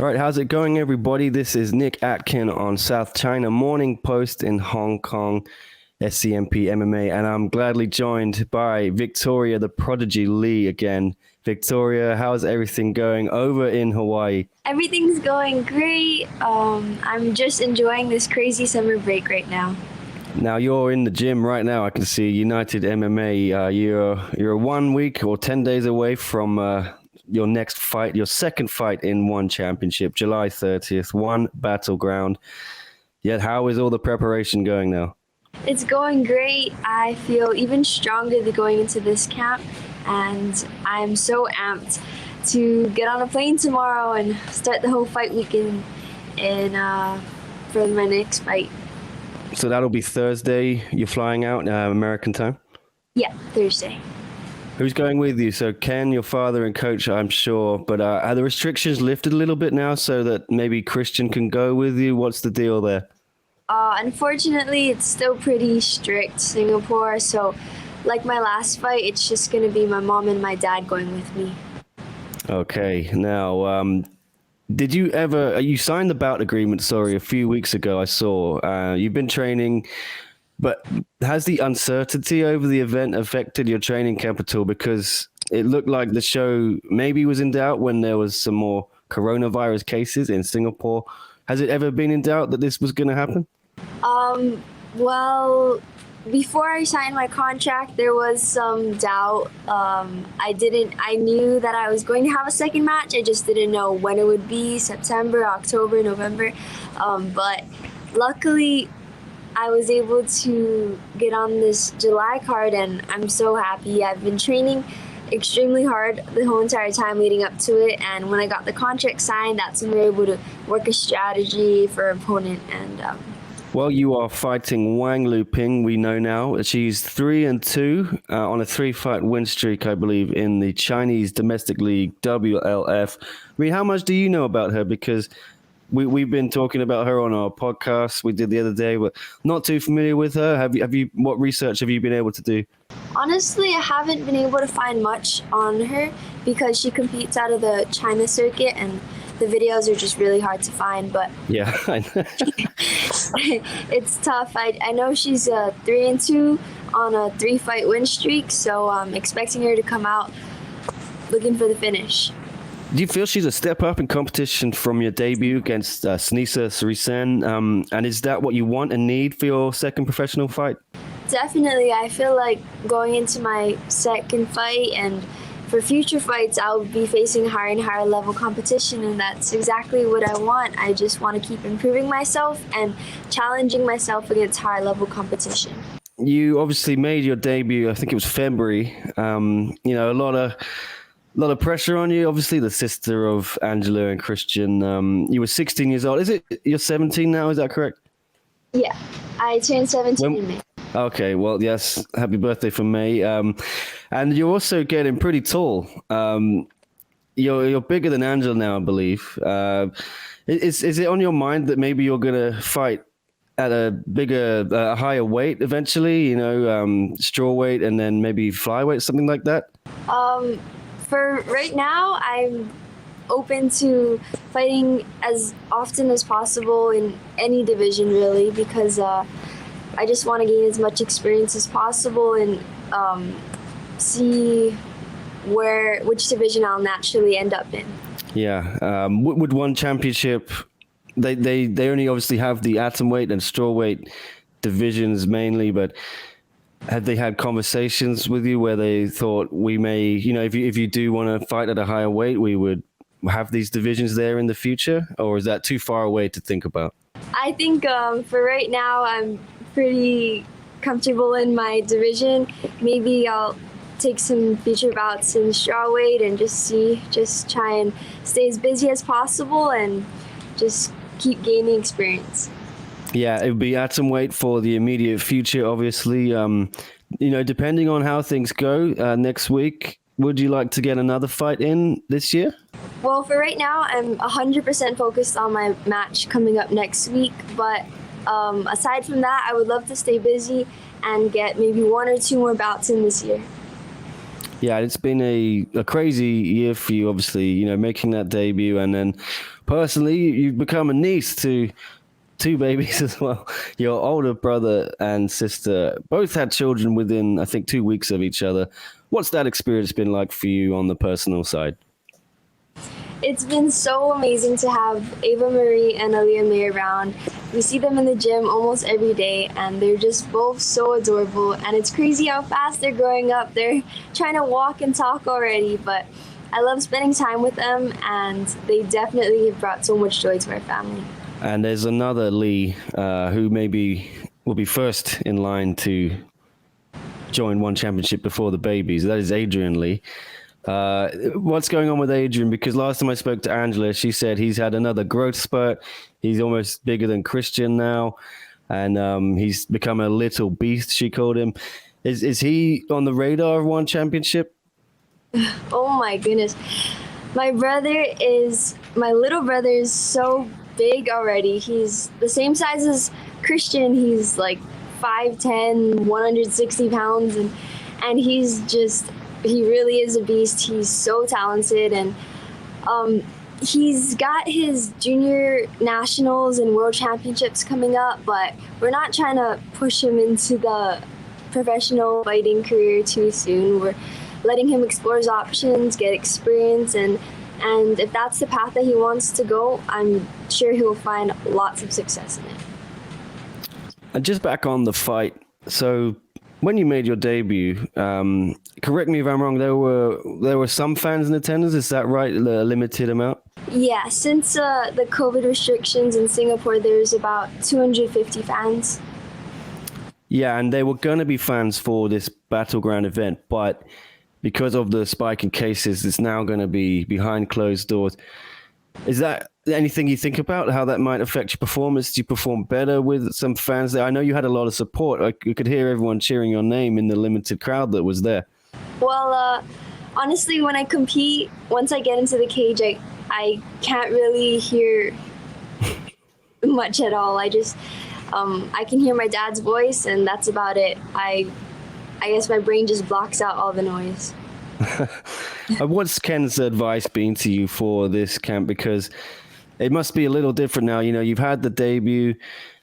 All right, how's it going, everybody? This is Nick Atkin on South China Morning Post in Hong Kong, SCMP MMA, and I'm gladly joined by Victoria, the Prodigy Lee again. Victoria, how's everything going over in Hawaii? Everything's going great. I'm just enjoying this crazy summer break right now. Now you're in the gym right now. I can see United MMA. You're 1 week or 10 days away from your next fight, your second fight in one championship, July 30th, one Battleground. Yet, how is all the preparation going now? It's going great. I feel even stronger going into this camp, and I'm so amped to get on a plane tomorrow and start the whole fight weekend for my next fight. So that'll be Thursday. You're flying out American time? Yeah, Thursday. Who's going with you? So Ken, your father and coach, I'm sure. But are the restrictions lifted a little bit now so that maybe Christian can go with you? What's the deal there? Unfortunately, it's still pretty strict, Singapore. So like my last fight, it's just going to be my mom and my dad going with me. Okay. Now, did you ever, you signed the bout agreement, sorry, a few weeks ago, I saw. You've been training, but has the uncertainty over the event affected your training capital? Because it looked like the show maybe was in doubt when there was some more coronavirus cases in Singapore. Has it ever been in doubt that this was going to happen? Well, before I signed my contract, there was some doubt. I knew that I was going to have a second match. I just didn't know when it would be, September, October, November. But luckily, I was able to get on this July card, and I'm so happy. I've been training extremely hard the whole entire time leading up to it, and when I got the contract signed, that's when we were able to work a strategy for an opponent. And well, you are fighting Wang Luping. We know now she's 3-2 on a 3-fight win streak, I believe, in the Chinese domestic league WLF. I mean, how much do you know about her? Because we've been talking about her on our podcast we did the other day, but not too familiar with her. Have you? What research have you been able to do? Honestly, I haven't been able to find much on her because she competes out of the China circuit, and the videos are just really hard to find. But yeah, I know. It's tough. I know she's 3-2 on a 3-fight win streak, so I'm expecting her to come out looking for the finish. Do you feel she's a step up in competition from your debut against Snisa Sarisen? And is that what you want and need for your second professional fight? Definitely. I feel like going into my second fight and for future fights, I'll be facing higher and higher level competition, and that's exactly what I want. I just want to keep improving myself and challenging myself against higher level competition. You obviously made your debut, I think it was February. A lot of pressure on you. Obviously, the sister of Angela and Christian. You were 16 years old. Is it you're 17 now? Is that correct? Yeah, I turned 17 in May. Okay, well, yes, happy birthday from May. And you're also getting pretty tall. You're bigger than Angela now, I believe. Is it on your mind that maybe you're gonna fight at a higher weight eventually? Straw weight and then maybe flyweight, something like that. For right now, I'm open to fighting as often as possible in any division, really, because I just want to gain as much experience as possible and see which division I'll naturally end up in. Yeah, would one championship? They only obviously have the atomweight and strawweight divisions mainly, but have they had conversations with you where they thought we may, if you do want to fight at a higher weight, we would have these divisions there in the future, or is that too far away to think about? I think for right now, I'm pretty comfortable in my division. Maybe I'll take some future bouts in strawweight and just try and stay as busy as possible and just keep gaining experience. Yeah, it would be atomweight for the immediate future, obviously. Depending on how things go next week, would you like to get another fight in this year? Well, for right now, I'm 100% focused on my match coming up next week. But aside from that, I would love to stay busy and get maybe 1 or 2 more bouts in this year. Yeah, it's been a crazy year for you, obviously, you know, making that debut. And then personally, you've become a niece to two babies as well. Your older brother and sister both had children within, I think, 2 weeks of each other. What's that experience been like for you on the personal side? It's been so amazing to have Ava Marie and Aaliyah May around. We see them in the gym almost every day, and they're just both so adorable. And it's crazy how fast they're growing up. They're trying to walk and talk already, but I love spending time with them, and they definitely have brought so much joy to our family. And there's another Lee who maybe will be first in line to join one championship before the babies. That is Adrian Lee. What's going on with Adrian? Because last time I spoke to Angela, she said he's had another growth spurt. He's almost bigger than Christian now, and he's become a little beast, she called him. Is he on the radar of one championship? Oh my goodness. My little brother is so big already. He's the same size as Christian. He's like 5'10", 160 pounds, and he really is a beast. He's so talented, and he's got his junior nationals and world championships coming up, but we're not trying to push him into the professional fighting career too soon. We're letting him explore his options, get experience, and if that's the path that he wants to go, I'm sure he'll find lots of success in it. And just back on the fight, so when you made your debut, correct me if I'm wrong, there were some fans in attendance, is that right? A limited amount? Yeah, since the COVID restrictions in Singapore, there's about 250 fans. Yeah, and they were going to be fans for this Battleground event, but because of the spike in cases, it's now going to be behind closed doors. Is that anything you think about, how that might affect your performance? Do you perform better with some fans there? I know you had a lot of support. You could hear everyone cheering your name in the limited crowd that was there. Well, honestly, when I compete, once I get into the cage, I can't really hear much at all. I just, I can hear my dad's voice, and that's about it. I guess my brain just blocks out all the noise. What's Ken's advice been to you for this camp? Because it must be a little different now. You know, you've had the debut.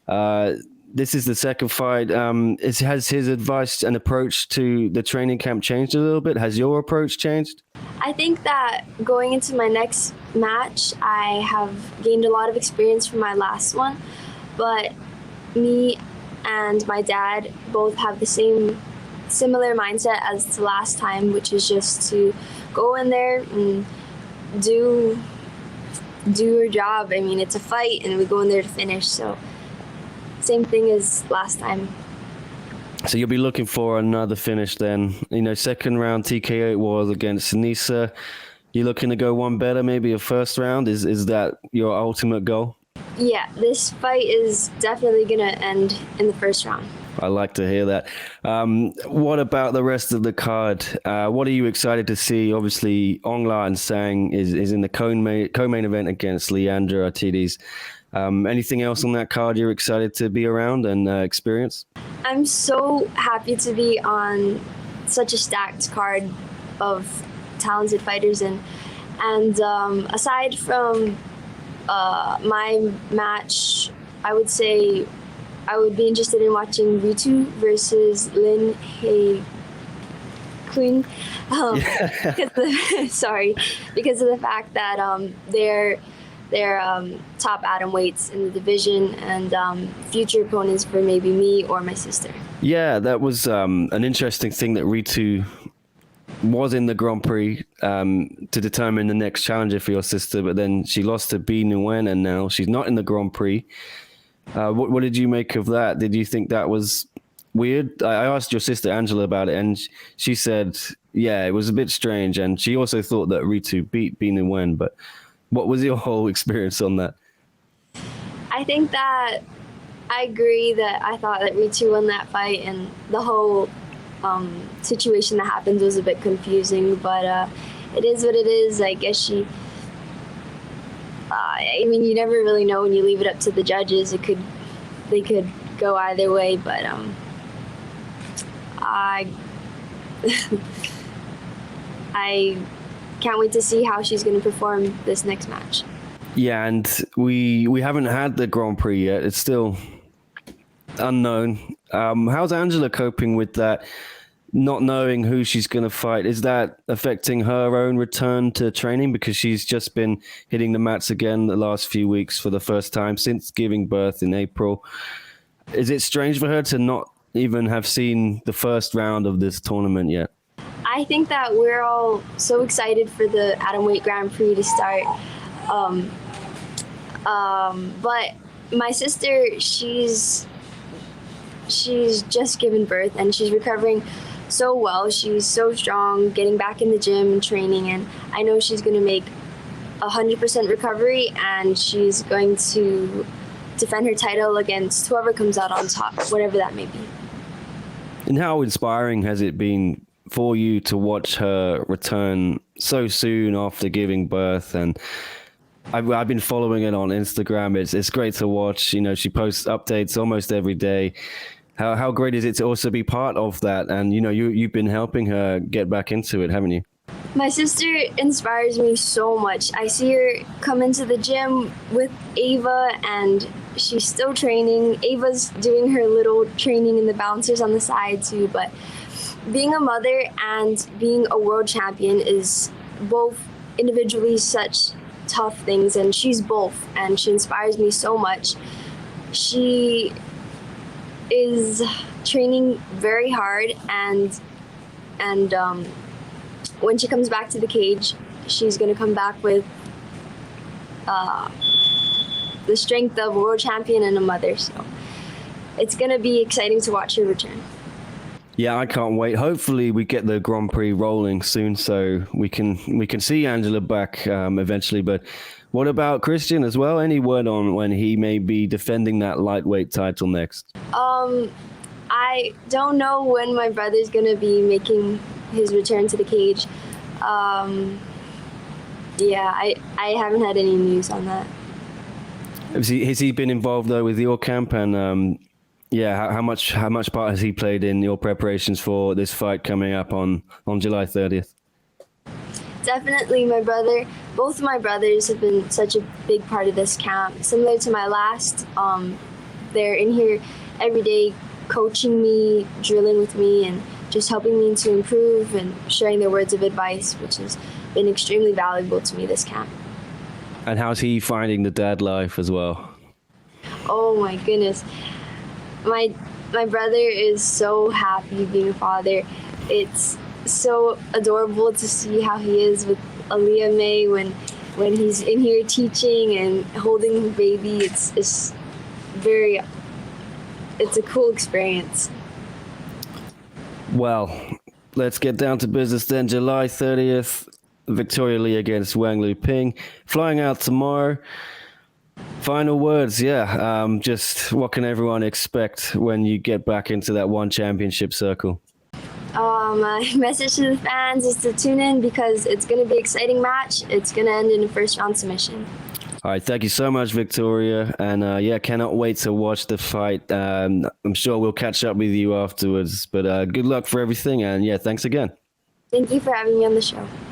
This is the second fight. Has his advice and approach to the training camp changed a little bit? Has your approach changed? I think that going into my next match, I have gained a lot of experience from my last one. But me and my dad both have the similar mindset as the last time, which is just to go in there and do your job. I mean, it's a fight, and we go in there to finish. So same thing as last time. So you'll be looking for another finish then. You know, second round TKO it was against Nisa. You looking to go one better, maybe a first round? Is that your ultimate goal? Yeah, this fight is definitely going to end in the first round. I like to hear that. What about the rest of the card? What are you excited to see? Obviously, Ongla and Sang is in the co-main event against Leandra Artides. Anything else on that card you're excited to be around and experience? I'm so happy to be on such a stacked card of talented fighters, and aside from my match, I would say I would be interested in watching Ritu versus Lin Hei Queen. Because of the fact that they're top atom weights in the division, and future opponents for maybe me or my sister. Yeah, that was an interesting thing that Ritu was in the Grand Prix to determine the next challenger for your sister, but then she lost to B Nguyen, and now she's not in the Grand Prix. What did you make of that? Did you think that was weird? I asked your sister Angela about it, and she said, yeah, it was a bit strange, and she also thought that Ritu beat B Nguyen, but what was your whole experience on that? I think that I agree that I thought that Ritu won that fight, and the whole situation that happened was a bit confusing, but it is what it is. I guess she... I mean, you never really know when you leave it up to the judges. They could go either way, but I can't wait to see how she's going to perform this next match. Yeah, and we haven't had the Grand Prix yet. It's still unknown. How's Angela coping with that, not knowing who she's going to fight? Is that affecting her own return to training? Because she's just been hitting the mats again the last few weeks for the first time since giving birth in April. Is it strange for her to not even have seen the first round of this tournament yet? I think that we're all so excited for the atomweight Grand Prix to start. But my sister, she's just given birth and she's recovering so well. She's so strong, getting back in the gym and training, and I know she's going to make 100% recovery, and she's going to defend her title against whoever comes out on top, whatever that may be. And how inspiring has it been for you to watch her return so soon after giving birth? And I've been following it on Instagram. It's great to watch. You know, she posts updates almost every day. How great is it to also be part of that? And, you know, you've been helping her get back into it, haven't you? My sister inspires me so much. I see her come into the gym with Ava, and she's still training. Ava's doing her little training in the bouncers on the side too. But being a mother and being a world champion is both individually such tough things, and she's both, and she inspires me so much. She is training very hard, and when she comes back to the cage, she's going to come back with the strength of a world champion and a mother. So it's going to be exciting to watch her return. Yeah, I can't wait. Hopefully we get the Grand Prix rolling soon so we can see Angela back eventually. But what about Christian as well? Any word on when he may be defending that lightweight title next? I don't know when my brother's going to be making his return to the cage. Yeah, I haven't had any news on that. Has he been involved though with your camp? And yeah, how much part has he played in your preparations for this fight coming up on July 30th? Definitely my brother. Both of my brothers have been such a big part of this camp. Similar to my last, they're in here every day coaching me, drilling with me, and just helping me to improve and sharing their words of advice, which has been extremely valuable to me this camp. And how's he finding the dad life as well? Oh my goodness. My brother is so happy being a father. It's so adorable to see how he is with Aaliyah May when he's in here teaching and holding the baby. It's a cool experience. Well, let's get down to business then. July 30th, Victoria Lee against Wang Luping. Flying out tomorrow. Final words, yeah. Just what can everyone expect when you get back into that one championship circle? My message to the fans is to tune in because it's going to be an exciting match. It's going to end in a first round submission. All right, thank you so much, Victoria. And yeah, cannot wait to watch the fight. I'm sure we'll catch up with you afterwards. But good luck for everything. And yeah, thanks again. Thank you for having me on the show.